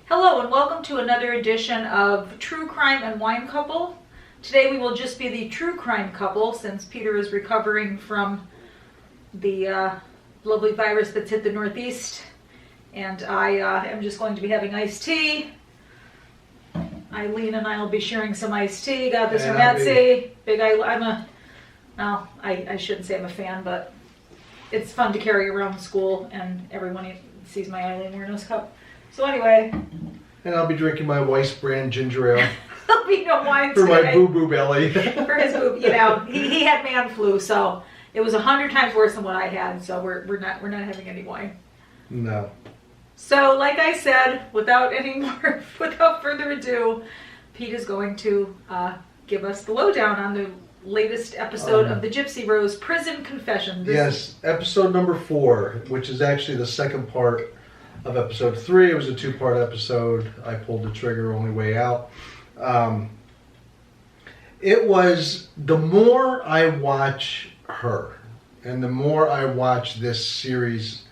Hello and welcome to another edition of True Crime and Wine Couple. Today we will just be the true crime couple since Peter is recovering from the lovely virus that's hit the Northeast. And I am just going to be having iced tea. Eileen and I will be sharing some iced tea. Got this from Etsy. I shouldn't say I'm a fan, but it's fun to carry around the school and everyone sees my Eileen Wernos cup. So anyway. And I'll be drinking my Weiss brand ginger ale. There'll be no wine for today. my boo-boo belly. For his boob, he had man flu, so it was 100 times worse than what I had. So we're not having any wine. No. So like I said, without further ado, Pete is going to give us the lowdown on the latest episode of the Gypsy Rose Prison Confession. Yes, episode number 4, which is actually the second part of episode 3. It was a 2-part episode. I pulled the trigger only way out. It was, the more I watch her and the more I watch this series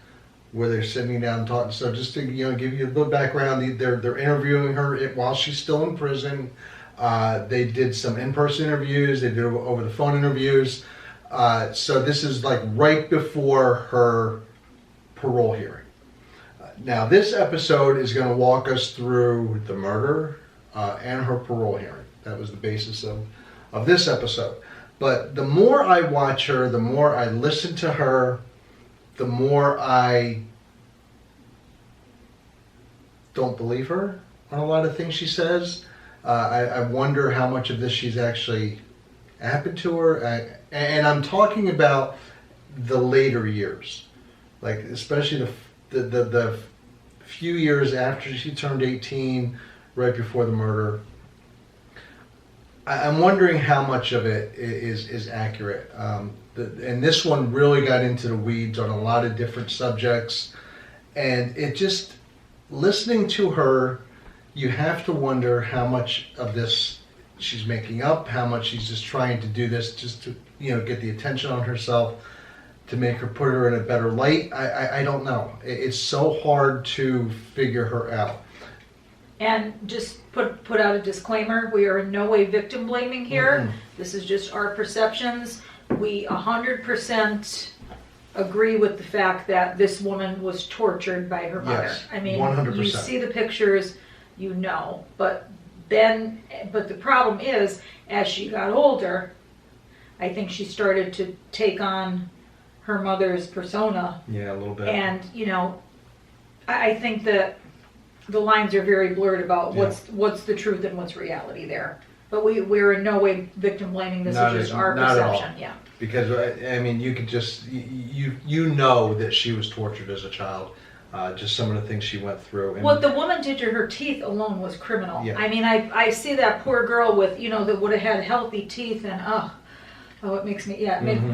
where they're sitting down and talking, so just to give you a little background, they're interviewing her while she's still in prison. They did some in-person interviews, they did over the phone interviews. So this is like right before her parole hearing. Now this episode is going to walk us through the murder and her parole hearing. That was the basis of this episode. But the more I watch her, the more I listen to her, the more I don't believe her on a lot of things she says. I wonder how much of this she's actually happened to her. And I'm talking about the later years, like especially the few years after she turned 18, right before the murder. I'm wondering how much of it is accurate. And this one really got into the weeds on a lot of different subjects. And it just, listening to her, you have to wonder how much of this she's making up, how much she's just trying to do this just to, get the attention on herself, to make her, put her in a better light. I don't know. It's so hard to figure her out. And just put out a disclaimer, we are in no way victim blaming here. Mm-hmm. This is just our perceptions. We 100% agree with the fact that this woman was tortured by her mother. Yes, I mean, 100%. You see the pictures, but the problem is, as she got older, I think she started to take on her mother's persona. Yeah, a little bit. And, I think that the lines are very blurred about what's the truth and what's reality there. But we're in no way victim blaming. This is just our perception. Yeah. Because you could just you know that she was tortured as a child. Just some of the things she went through. And what the woman did to her teeth alone was criminal. Yeah. I mean, I see that poor girl with that would have had healthy teeth and it makes me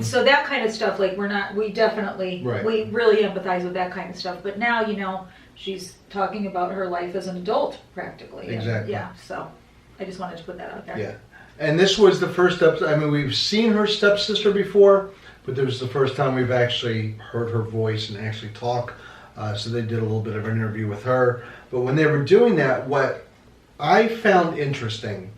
so that kind of stuff, like we definitely we really empathize with that kind of stuff. But now she's talking about her life as an adult practically. Exactly. And, so I just wanted to put that out there. Yeah. And this was the first episode. I mean, we've seen her stepsister before, but this was the first time we've actually heard her voice and actually talk. So they did a little bit of an interview with her. But when they were doing that, what I found interesting,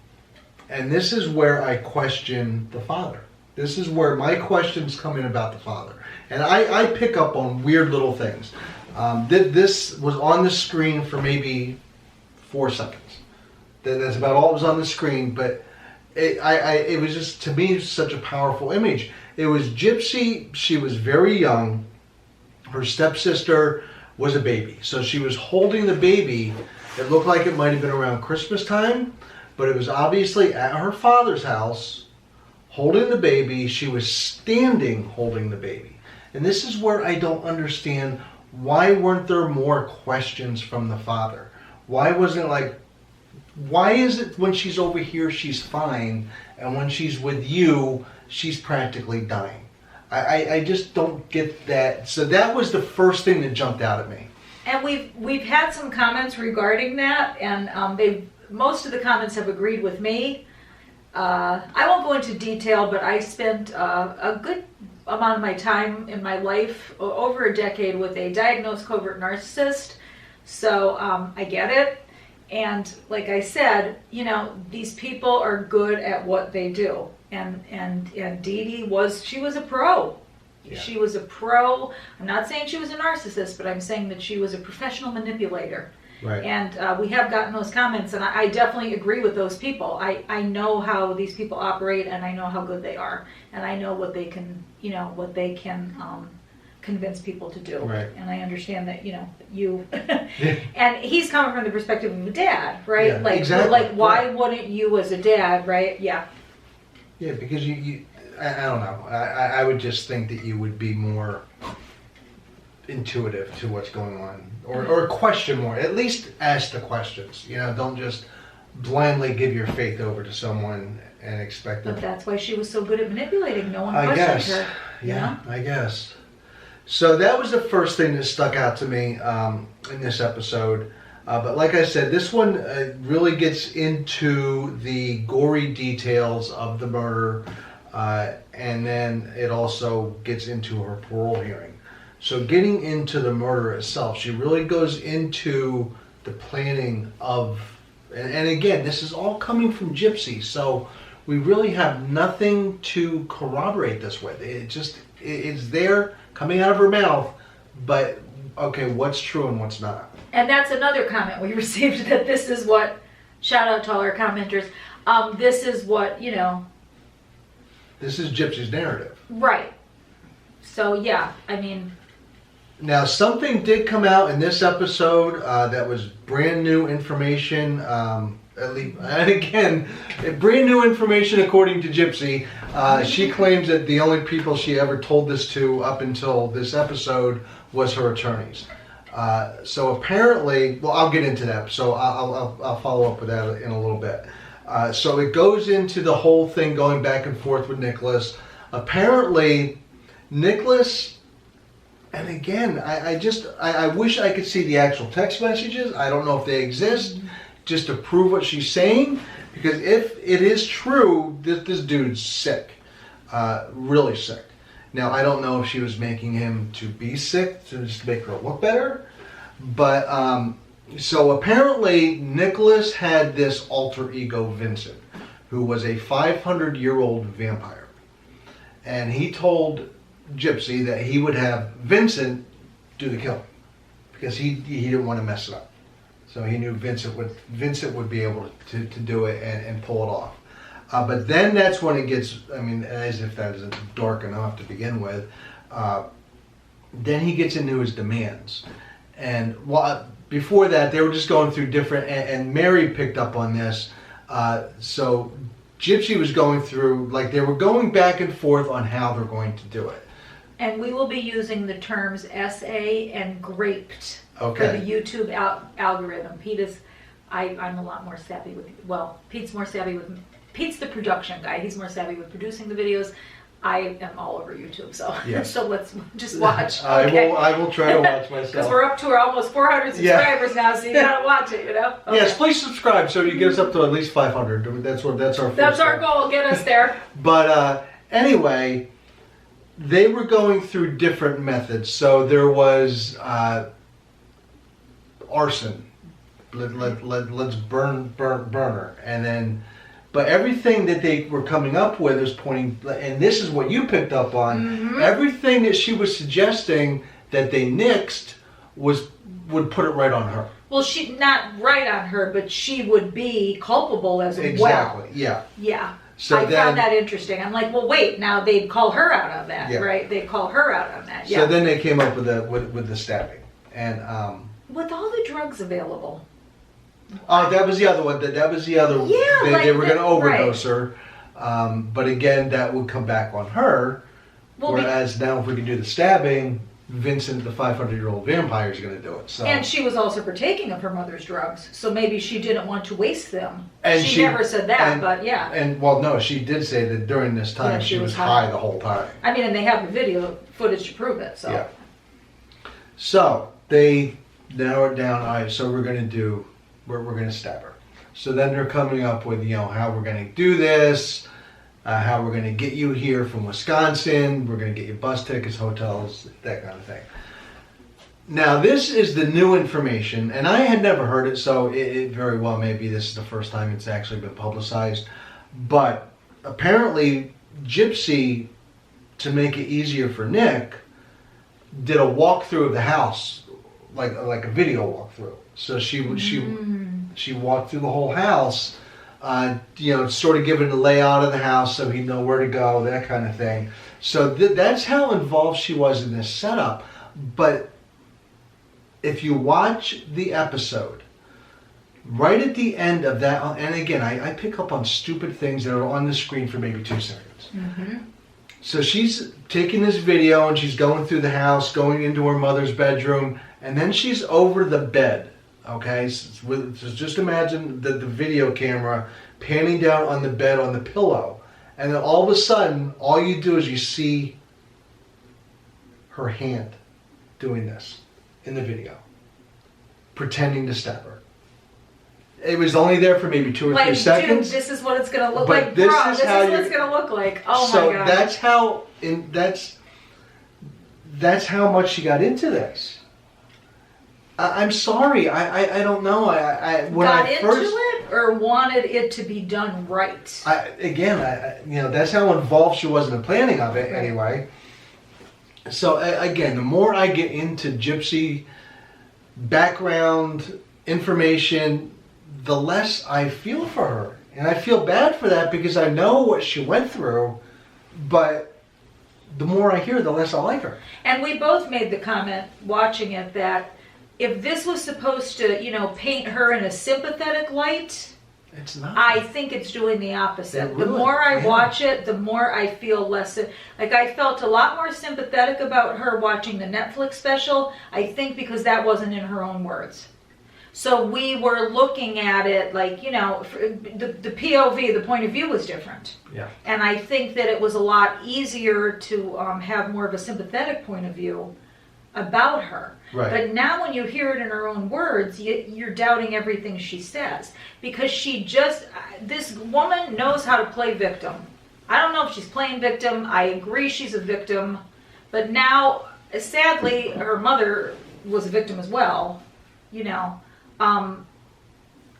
and this is where I question the father. This is where my questions come in about the father. And I pick up on weird little things. This was on the screen for maybe 4 seconds. That's about all that was on the screen, but it was just, to me, such a powerful image. It was Gypsy. She was very young. Her stepsister was a baby. So she was holding the baby. It looked like it might have been around Christmas time, but it was obviously at her father's house, holding the baby. She was standing holding the baby. And this is where I don't understand, why weren't there more questions from the father? Why wasn't it like, why is it when she's over here she's fine, and when she's with you she's practically dying? I just don't get that. So that was the first thing that jumped out at me. And we've had some comments regarding that, and most of the comments have agreed with me. I won't go into detail, but I spent a good amount of my time in my life, over a decade, with a diagnosed covert narcissist. So I get it. And like I said, these people are good at what they do. And Dee Dee she was a pro. Yeah. She was a pro. I'm not saying she was a narcissist, but I'm saying that she was a professional manipulator. Right. And we have gotten those comments, and I definitely agree with those people. I know how these people operate, and I know how good they are, and I know what they can, convince people to do. Right. And I understand that, you, and he's coming from the perspective of a dad, right? Yeah, like, exactly. like, why right. wouldn't you as a dad, right? Yeah. Yeah, because I don't know. I would just think that you would be more intuitive to what's going on, or question more. At least ask the questions. Don't just blindly give your faith over to someone and expect But them. that's why she was so good at manipulating. No one I questioned guess. her. Yeah, I guess. So that was the first thing that stuck out to me in this episode. But like I said, this one really gets into the gory details of the murder, and then it also gets into her parole hearing. So getting into the murder itself, she really goes into the planning of, and again, this is all coming from Gypsy, so we really have nothing to corroborate this with. It's there coming out of her mouth, but okay, what's true and what's not? And that's another comment we received, that this is what, shout out to all our commenters, this is what, This is Gypsy's narrative. right. So yeah, I mean. Now, something did come out in this episode that was brand new information, at least, and again, brand new information according to Gypsy. She claims that the only people she ever told this to up until this episode was her attorneys. So apparently, well, I'll get into that. So I'll follow up with that in a little bit. So it goes into the whole thing going back and forth with Nicholas. Apparently, Nicholas, and again, I wish I could see the actual text messages. I don't know if they exist, just to prove what she's saying. Because if it is true, this dude's sick, really sick. Now, I don't know if she was making him to be sick, to just make her look better. But, so apparently, Nicholas had this alter ego, Vincent, who was a 500-year-old vampire. And he told Gypsy that he would have Vincent do the killing, because he didn't want to mess it up. So he knew Vincent would be able to do it and pull it off. But then that's when it gets, I mean, as if that isn't dark enough to begin with, then he gets into his demands. And before that, they were just going through different, and Mary picked up on this. So Gypsy was going through, like they were going back and forth on how they're going to do it. And we will be using the terms SA and graped Okay. for the YouTube algorithm. I'm a lot more savvy with, Pete's more savvy with, Pete's the production guy. He's more savvy with producing the videos. I am all over YouTube, so Yes. so let's just watch. I will try to watch Because myself. we're up to almost 400 subscribers now, so you gotta watch it, Okay. Yes, please subscribe so you get us up to at least 500. That's our first That's our goal. goal. Get us there. But anyway, they were going through different methods. So there was arson. Let's burn her, and then. But everything that they were coming up with is pointing, and this is what you picked up on. Mm-hmm. Everything that she was suggesting that they nixed would put it right on her. Well, she not right on her, but she would be culpable as well. Exactly. Yeah. Yeah. So I found that interesting. I'm like, well, wait. Now they'd call her out on that, yeah. right? They'd call her out on that. Yeah. So then they came up with the stabbing, and with all the drugs available. That was the other one. That was the other. Yeah, they were going to overdose right. her, but again, that would come back on her. Well, whereas now, if we can do the stabbing, Vincent, the 500-year-old vampire, is going to do it. So. And she was also partaking of her mother's drugs, so maybe she didn't want to waste them. And she never said that, but yeah. And well, no, she did say that during this time she was high the whole time. I mean, and they have the video footage to prove it. So. Yeah. So they narrow it down. All right, so we're going to stab her. So then they're coming up with, how we're going to do this, how we're going to get you here from Wisconsin, we're going to get you bus tickets, hotels, that kind of thing. Now, this is the new information, and I had never heard it, so it very well may be this is the first time it's actually been publicized. But apparently, Gypsy, to make it easier for Nick, did a walkthrough of the house, like a video walkthrough. So she walked through the whole house, sort of giving the layout of the house so he'd know where to go, that kind of thing. So that's how involved she was in this setup. But if you watch the episode, right at the end of that, and again, I pick up on stupid things that are on the screen for maybe 2 seconds. Mm-hmm. So she's taking this video and she's going through the house, going into her mother's bedroom, and then she's over the bed. Okay, so just imagine the video camera panning down on the bed on the pillow, and then all of a sudden, all you do is you see her hand doing this in the video, pretending to stab her. It was only there for maybe 2 or 3 seconds. Dude, this is what it's going to look but like. This Bro, is this how is what it's going to look like. Oh so my god! That's how much she got into this. I'm sorry. I don't know. When got I first, into it or wanted it to be done right. That's how involved she was in the planning of it. Right. Anyway. So again, the more I get into Gypsy background information, the less I feel for her. And I feel bad for that because I know what she went through, but the more I hear, the less I like her. And we both made the comment watching it that if this was supposed to, paint her in a sympathetic light, it's not. I think it's doing the opposite. Really, the more I watch it, the more I feel less. Like I felt a lot more sympathetic about her watching the Netflix special, I think because that wasn't in her own words. So we were looking at it like, the POV, the point of view was different. Yeah. And I think that it was a lot easier to have more of a sympathetic point of view about her. Right. But now when you hear it in her own words, you're doubting everything she says. Because this woman knows how to play victim. I don't know if she's playing victim. I agree she's a victim. But now, sadly, her mother was a victim as well,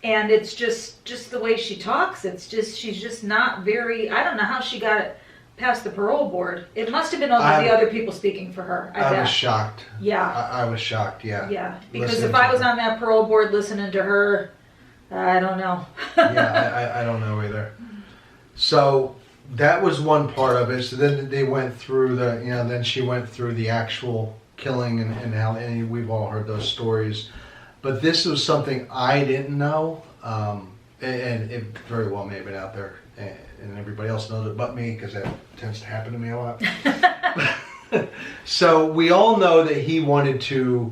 and it's just the way she talks. She's just not very, I don't know how she got it past the parole board. It must have been the other people speaking for her. I was shocked. Yeah. I was shocked, yeah. Yeah, because if I was on that parole board listening to her, I don't know. Yeah, I don't know either. So that was one part of it. So then they went through then she went through the actual killing and how, and we've all heard those stories. But this was something I didn't know, and it very well may have been out there, and everybody else knows it but me, because that tends to happen to me a lot. So we all know that he wanted to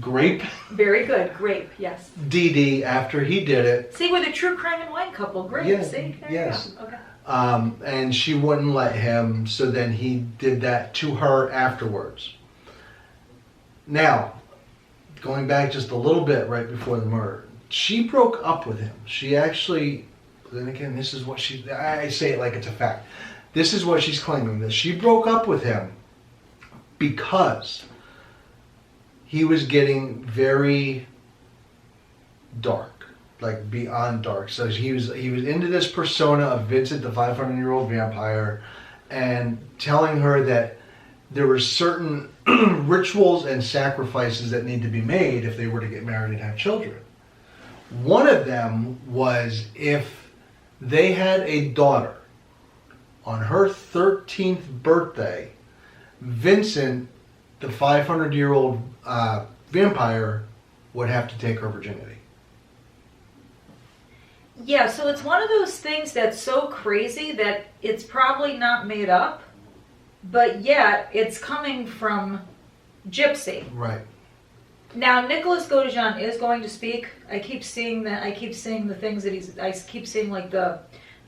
grape. Very good, grape, yes. Dee Dee after he did it. See, we're the true crime and wine couple, grape, yeah, see? There yes. you go. Okay. And she wouldn't let him, so then he did that to her afterwards. Now, going back just a little bit right before the murder, she broke up with him. She actually, then again, this is what I say it like it's a fact. This is what she's claiming, that she broke up with him because he was getting very dark, like beyond dark. So he was into this persona of Vincent, the 500-year-old vampire, and telling her that there were certain rituals and sacrifices that need to be made if they were to get married and have children. One of them was if they had a daughter, on her 13th birthday, Vincent, the 500-year-old vampire, would have to take her virginity. Yeah, so it's one of those things that's so crazy that it's probably not made up, but yet it's coming from Gypsy. Right. Now, Nicholas Godejohn is going to speak. I keep seeing that. I keep seeing the things that I keep seeing like the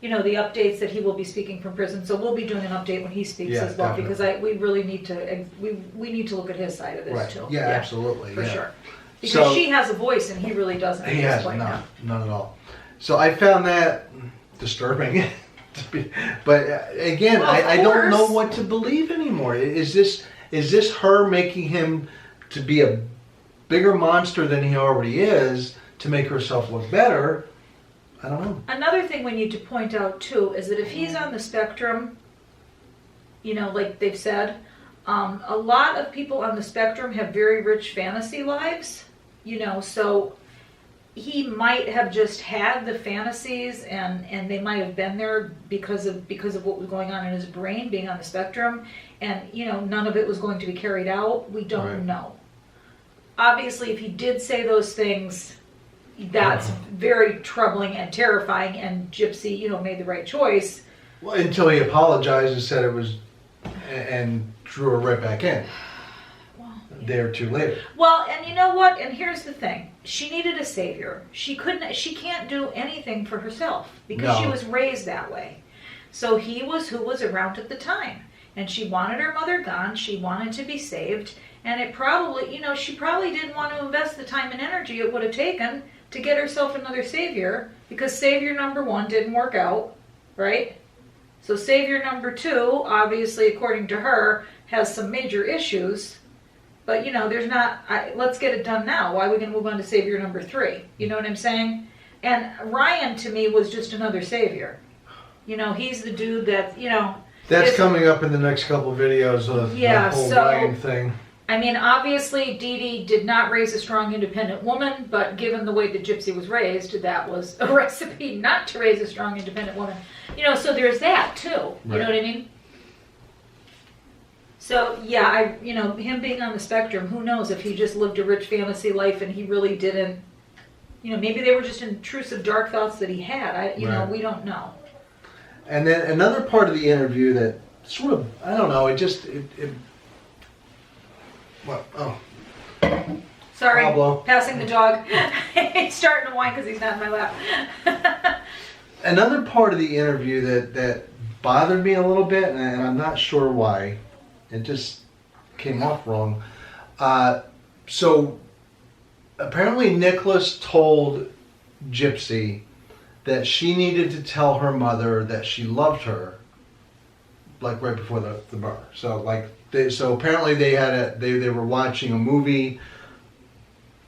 updates that he will be speaking from prison. So we'll be doing an update when he speaks as well, definitely. Because we really need to we need to look at his side of this right. too. Yeah, absolutely. For sure. Because she has a voice and he really doesn't. He has none at all. So I found that disturbing. But again, I don't know what to believe anymore. Is this her making him to be a bigger monster than he already is to make herself look better. I don't know. Another thing we need to point out too is that if he's on the spectrum, you know, like they've said, a lot of people on the spectrum have very rich fantasy lives, you know, so he might have just had the fantasies and they might have been there because of what was going on in his brain being on the spectrum, and you know, none of it was going to be carried out. We don't know. Obviously, if he did say those things, that's very troubling and terrifying, and Gypsy, you know, made the right choice. Well, until he apologized and said it was, and drew her right back in. A day or two later. Well, and you know what? And here's the thing: she needed a savior. She can't do anything for herself because she was raised that way. So he was who was around at the time, and she wanted her mother gone. She wanted to be saved, and it probably, you know, she probably didn't want to invest the time and energy it would have taken to get herself another savior, because savior number 1 didn't work out, right? So savior number 2, obviously, according to her, has some major issues. But, you know, there's not, let's get it done now. Why are we going to move on to savior number 3? You know what I'm saying? And Ryan, to me, was just another savior. You know, he's the dude that, you know. That's coming up in the next couple of videos of the whole Ryan thing. I mean, obviously, Dee Dee did not raise a strong, independent woman, but given the way that Gypsy was raised, that was a recipe not to raise a strong, independent woman. You know, so there's that, too. You know what I mean? So, yeah, you know, him being on the spectrum, who knows if he just lived a rich fantasy life and he really didn't, you know, maybe they were just intrusive dark thoughts that he had. You know, we don't know. And then another part of the interview that sort of, I don't know, Sorry, Pablo. Passing the dog. He's starting to whine because he's not in my lap. Another part of the interview that bothered me a little bit, and I'm not sure why. It just came off wrong. So apparently Nicholas told Gypsy that she needed to tell her mother that she loved her, like right before the murder. So apparently they were watching a movie.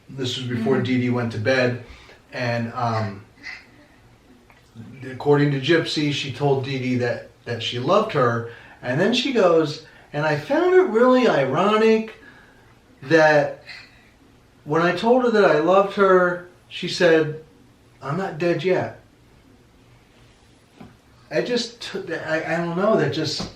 This was before Dee Dee went to bed, and according to Gypsy, she told Dee Dee that she loved her, and then she goes, and I found it really ironic that when I told her that I loved her, she said, "I'm not dead yet." I don't know, that just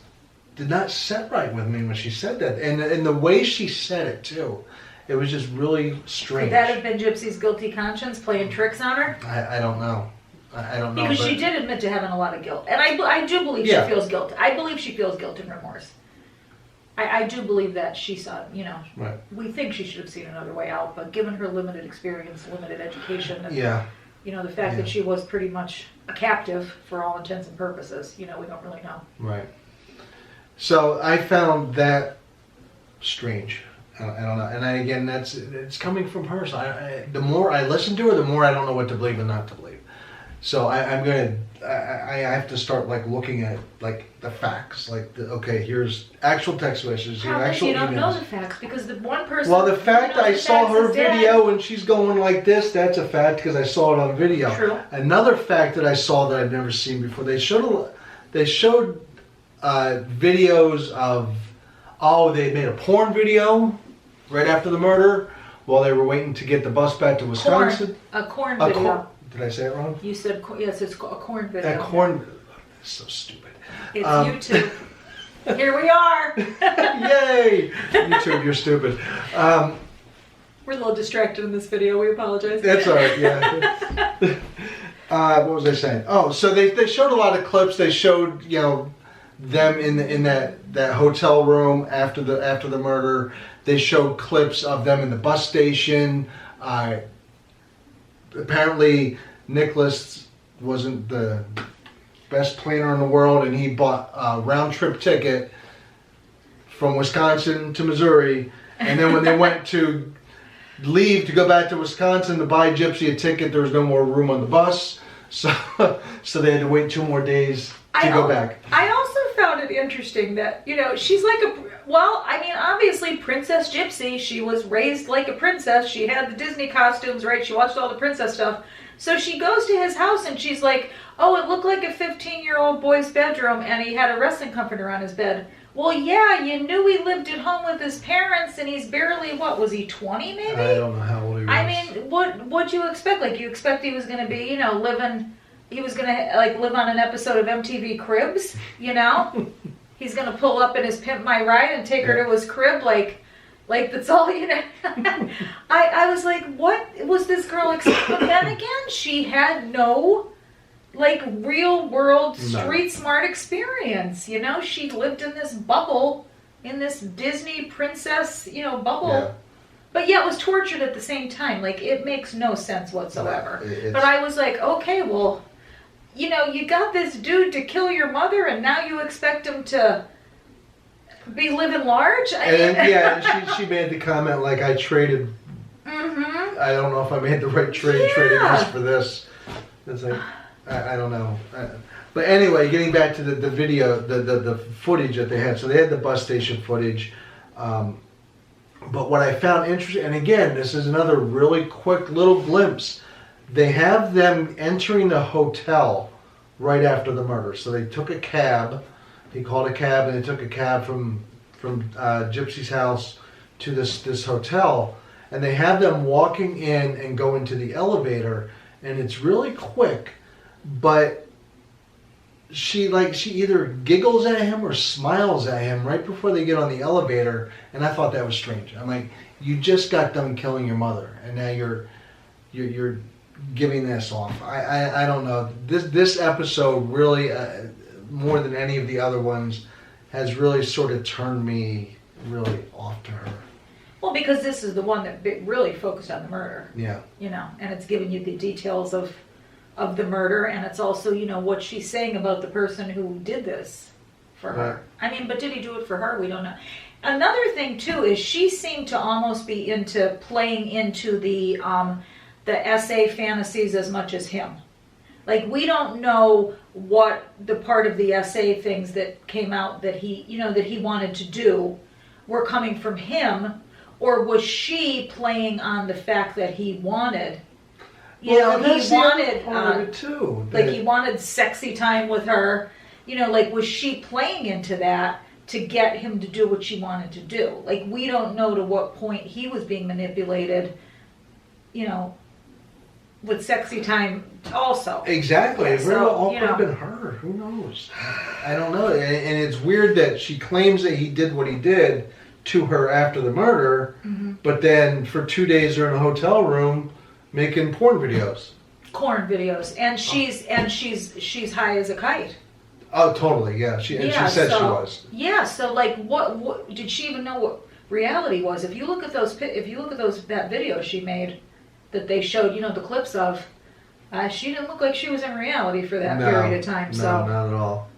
did not set right with me when she said that. And the way she said it, too, it was just really strange. Could that have been Gypsy's guilty conscience playing tricks on her? I don't know. I don't know. Because she did admit to having a lot of guilt. And I do believe she feels guilt. I believe she feels guilt and remorse. I do believe that she saw, you know, we think she should have seen another way out, but given her limited experience, limited education, and, you know, the fact that she was pretty much a captive for all intents and purposes, you know, we don't really know. Right. So I found that strange. I don't know. And again, it's coming from her. So the more I listen to her, the more I don't know what to believe and not to believe. So I have to start like looking at like the facts. Like, okay, here's actual text messages, actual emails. You don't know the facts because the one person. Well, the fact I saw her video and she's going like this, that's a fact because I saw it on video. True. Another fact that I saw that I've never seen before, they showed videos of, they made a porn video right after the murder while they were waiting to get the bus back to Wisconsin. A corn video. Did I say it wrong? You said, yes, it's a corn video. A corn, that's so stupid. It's YouTube. Here we are. Yay! YouTube, you're stupid. We're a little distracted in this video. We apologize. That's all right, yeah. What was I saying? Oh, so they showed a lot of clips. They showed, you know, them in that hotel room after the murder. They showed clips of them in the bus station. Apparently, Nicholas wasn't the best planner in the world, and he bought a round-trip ticket from Wisconsin to Missouri. And then when they went to leave to go back to Wisconsin to buy Gypsy a ticket, there was no more room on the bus. So they had to wait 2 more days to go back. I also found it interesting that, she's like obviously Princess Gypsy, she was raised like a princess. She had the Disney costumes, right? She watched all the princess stuff. So she goes to his house and she's like, oh, it looked like a 15-year-old boy's bedroom and he had a wrestling comforter on his bed. Well, yeah, you knew he lived at home with his parents and he's barely, what, was he 20 maybe? I don't know how old he was. I mean, what'd you expect? Like, you expect he was going to be, he was going to, live on an episode of MTV Cribs, He's going to pull up in his Pimp My Ride and take her to his crib, like that's all, I was like, what was this girl expecting? But then again, she had no, real world street smart experience, She lived in this bubble, in this Disney princess, bubble. Yeah. But yeah, it was tortured at the same time. It makes no sense whatsoever. But I was like, okay, well, you got this dude to kill your mother and now you expect him to be living large? She made the comment I traded, I don't know if I made the right trade, trading this for this. It's like, I don't know. But anyway, getting back to the video, the footage that they had. So they had the bus station footage. But what I found interesting, and again, this is another really quick little glimpse. They have them entering the hotel right after the murder. So they took a cab. He called a cab, and they took a cab from Gypsy's house to this hotel. And they have them walking in and go into the elevator. And it's really quick, but she either giggles at him or smiles at him right before they get on the elevator. And I thought that was strange. I'm like, you just got done killing your mother, and now you're giving this off. I don't know. This episode really, more than any of the other ones, has really sort of turned me really off to her. Well, because this is the one that really focused on the murder. Yeah. And it's giving you the details of the murder, and it's also, what she's saying about the person who did this for her. I mean, but did he do it for her? We don't know. Another thing, too, is she seemed to almost be into playing into the SA fantasies as much as him. We don't know what the part of the SA things that came out that he wanted to do were coming from him, or was she playing on the fact that he wanted, he wanted part of it too. He wanted sexy time with her, was she playing into that to get him to do what she wanted to do? We don't know to what point he was being manipulated, with sexy time also. Exactly. It very well all could have been her. Who knows? I don't know. And it's weird that she claims that he did what he did to her after the murder, but then for 2 days they're in a hotel room making porn videos. And she's high as a kite. Oh, totally. Yeah. She said she was. Yeah. So what did she even know what reality was? If you look at that video she made that they showed, the clips of, she didn't look like she was in reality for that period of time. No, not at all.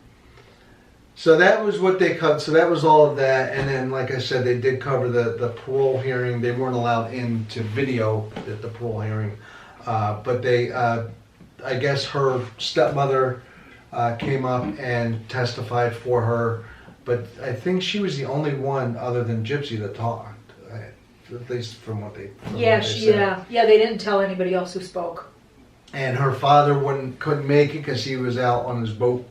So that was what they cut. So that was all of that. And then, like I said, they did cover the parole hearing. They weren't allowed into video at the parole hearing. But they, I guess her stepmother came up and testified for her. But I think she was the only one other than Gypsy that talked. At least from what they said. Yeah, they didn't tell anybody else who spoke. And her father couldn't make it because he was out on his boat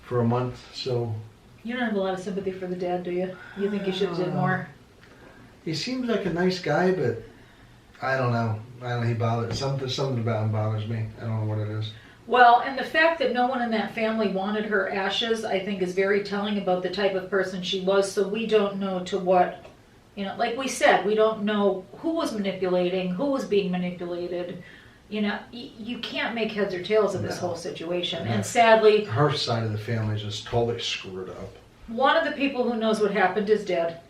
for a month. So you don't have a lot of sympathy for the dad, do you? You think he should have did more? He seems like a nice guy, but I don't know. He bothers something about him bothers me. I don't know what it is. Well, and the fact that no one in that family wanted her ashes, I think, is very telling about the type of person she was. So we don't know to what. Like we said, we don't know who was manipulating, who was being manipulated. You can't make heads or tails of this whole situation. And sadly, her side of the family is just totally screwed up. One of the people who knows what happened is dead.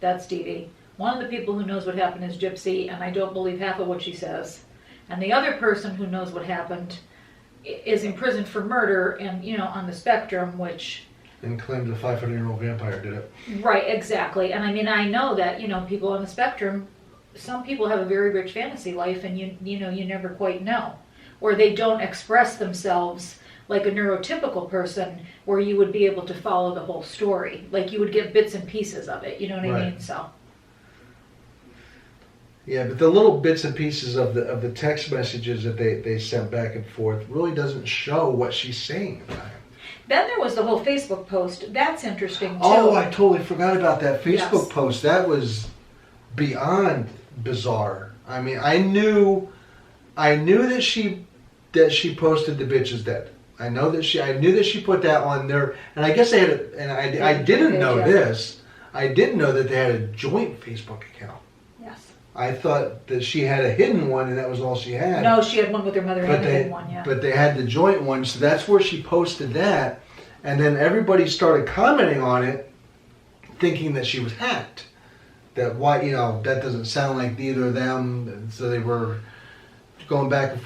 That's Dee Dee. One of the people who knows what happened is Gypsy, and I don't believe half of what she says. And the other person who knows what happened is in prison for murder and, on the spectrum, which... And claimed a 500-year-old vampire did it. Right, exactly. And I mean, I know that, people on the spectrum, some people have a very rich fantasy life and you never quite know. Or they don't express themselves like a neurotypical person where you would be able to follow the whole story. Like you would get bits and pieces of it, you know what I Right. mean? So. Yeah, but the little bits and pieces of the text messages that they sent back and forth really doesn't show what she's saying. Then there was the whole Facebook post. That's interesting too. Oh, I totally forgot about that Facebook Yes. post. That was beyond bizarre. I mean, I knew that she posted the bitch is dead. I knew that she put that on there, and I guess they had I didn't know Yeah. this. I didn't know that they had a joint Facebook account. Yes. I thought that she had a hidden one, and that was all she had. No, she had one with her mother But and they, then one, yeah. but they had the joint one, so that's where she posted that, and then everybody started commenting on it, thinking that she was hacked. That that doesn't sound like either of them. And so they were going back and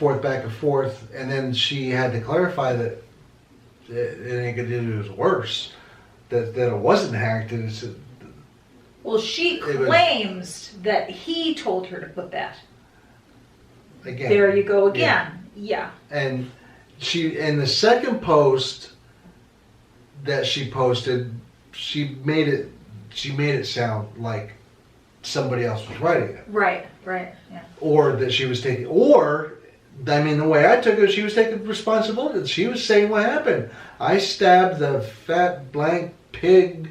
forth, and then she had to clarify that it was worse. That it wasn't hacked. Well, she It was- claims that he told her to put that. Again. There you go again. Yeah. And she, in the second post that she posted, she made it sound like somebody else was writing it, Right, yeah. or that she was taking, or I mean, the way I took it, she was taking responsibility. She was saying what happened. I stabbed the fat blank pig.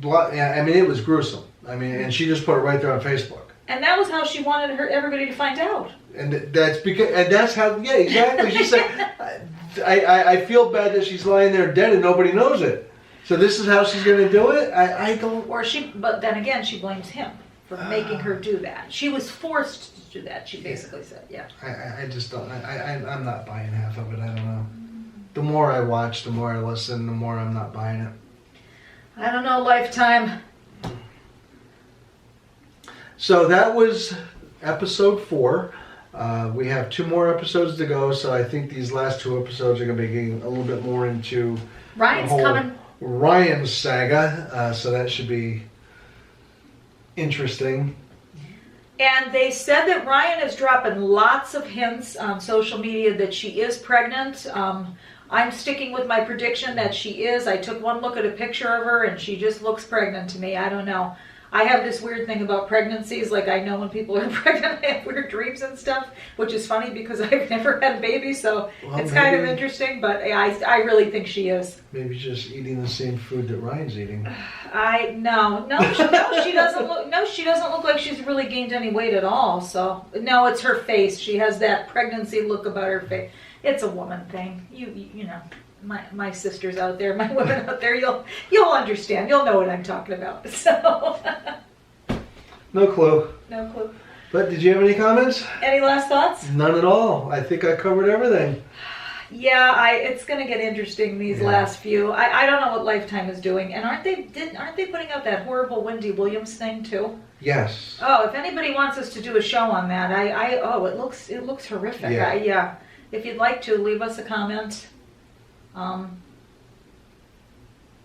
I mean, it was gruesome. I mean, and she just put it right there on Facebook. And that was how she wanted everybody to find out. And that's how, yeah, exactly. She said, I feel bad that she's lying there dead and nobody knows it. So this is how she's going to do it? I don't. But then again, she blames him for making her do that. She was forced to do that, she basically said, yeah. I just don't. I'm not buying half of it. I don't know. The more I watch, the more I listen, the more I'm not buying it. I don't know, Lifetime. So that was episode 4. We have 2 more episodes to go, so I think these last 2 episodes are going to be getting a little bit more into Ryan's the whole coming. Ryan saga, so that should be interesting. And they said that Ryan is dropping lots of hints on social media that she is pregnant. I'm sticking with my prediction that she is. I took one look at a picture of her and she just looks pregnant to me. I don't know. I have this weird thing about pregnancies. Like, I know when people are pregnant, I have weird dreams and stuff, which is funny because I've never had a baby, so it's kind of interesting. But I really think she is. Maybe just eating the same food that Ryan's eating. She doesn't look. No, she doesn't look like she's really gained any weight at all. So no, it's her face. She has that pregnancy look about her face. It's a woman thing. You know. My sisters out there, my women out there, you'll understand. You'll know what I'm talking about. So No clue. no clue. But did you have any comments? Any last thoughts? None at all. I think I covered everything. Yeah, it's gonna get interesting these Yeah. last few. I don't know what Lifetime is doing, and aren't they putting out that horrible Wendy Williams thing too? Yes. Oh, if anybody wants us to do a show on that, it looks horrific. Yeah. If you'd like to, leave us a comment.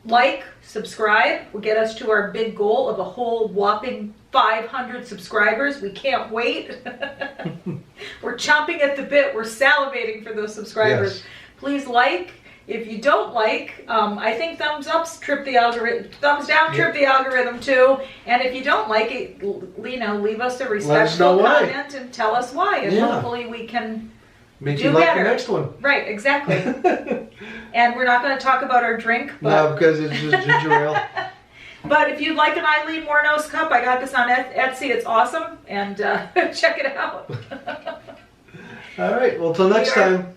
Like, subscribe, will get us to our big goal of a whole whopping 500 subscribers. We can't wait. We're chomping at the bit. We're salivating for those subscribers. Yes. Please like. If you don't like, I think thumbs ups trip the algorithm. Thumbs down trip the algorithm too. And if you don't like it, leave us a respectful comment and tell us why. And hopefully we can Make do you like better. the next one. Right, exactly. And we're not going to talk about our drink, but No, because it's just ginger ale. but if you'd like an Eileen Mornos cup, I got this on Etsy. It's awesome, and check it out. All right. Well, till next time.